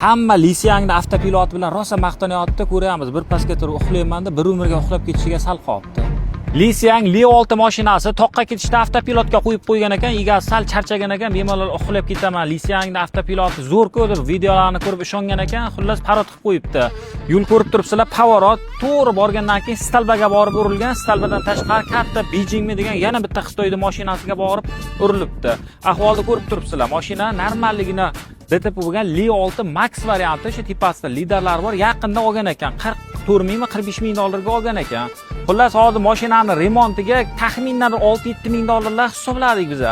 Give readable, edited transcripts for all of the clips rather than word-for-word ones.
Hamma Lisiangni avtopilot bilan rosa maqtanyapti, ko'ryapmiz. Bir pastga turib uxlayman-da, bir umrga uxlab ketishiga sal qolibdi. Lisiang Li6 mashinasi toqqa ketishda avtopilotga qo'yib qo'ygan ekan, egasi sal charchagan ekan, bemalol uxlab ketaman. Lisiangni avtopiloti zo'r-ku deb videolarini ko'rib ishongan ekan, xullas parod qilib qo'yibdi. Yo'l ko'rib turibsizlar, Pavarotti to'g'ri borgandan keyin Stalbaga borib urilgan, Stalbadan tashqari katta Beijingmi degan yana bitta Xitoyda mashinasiga borib urilibdi. Ahvolni ko'rib turibsizlar. Mashina normalligini DTP bo'lgan Li6 Max varianti, shu tipasida liderlar bor, yaqinda olgan ekan. 44 mingmi, 45 ming dollarga olgan ekan. Xullas hozir mashinani remontiga taxminan 6-7 ming dollarlar hisobladik biz.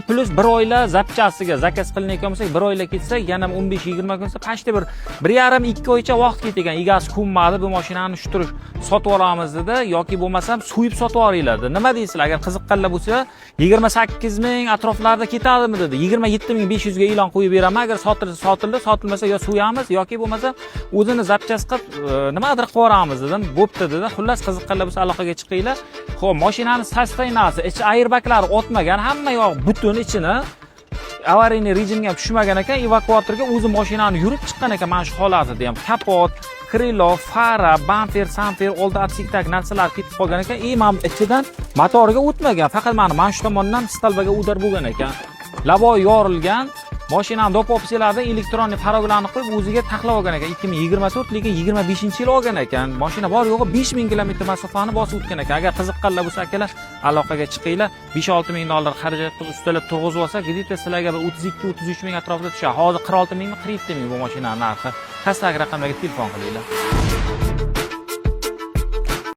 Plus 1 oylar zapchasiga zakaz qilinayotgan bo'lsa, 1 oylar ketsa, yana 15-20 kunsa, pashta bir 1,5-2 oycha vaqt ketgan. Egasi ko'nmadi, bu mashinani shu turish sotib olamiz dedi, yoki bo'lmasam so'yib sotib olinglar dedi. Nima deysizlar? Agar qiziqqanlar bo'lsa, 28 ming atroflarda ketadimi dedi. 27.500 ga e'lon qo'yib beraman. Agar sotildi, sotilmasa yo so'yamiz yoki bo'lmasa o'zini zapchas qilib nimadir qilib yuboramiz dedim. Bo'pti dedi. Xullas qiziqqanlar bo'lsa aloqaga chiqinglar. Xo'p, mashinani sostoyanasi, ichi airbaglari o'tmagan, hamma yoq butun ichini avariyniy rejimga ham tushmagan ekan, evakuatorga o'zi mashinani yurib chiqqan ekan mana shu holatida ham. Kapot, krilo, fara, bamper, samper, oldi atsikdagi narsalar ketib qolgan ekan. Mana ichidan motoriga o'tmagan, faqat mana shu tomondan Stalbaga udar bo'lgan ekan. Lavoy yorilgan. Mashinani dopopsilarda elektron faroglarni qo'yib o'ziga taxlab olgan ekan. 2024 lekin 25-yil olgan ekan. Mashina bor yo'g'i 5000 kilometr masofani bosib o'tgan ekan. Agar qiziqqanlar bo'lsa akalar, aloqaga chiqinglar. 5-6 ming dollar xarajat qilib ustalab turg'izib olsa, gidita sizlarga bir 32-33 ming atrofida tushadi. Hozir 46 mingmi, 47 ming bu mashinaning narxi. Pastdagi raqamlarga telefon qilinglar.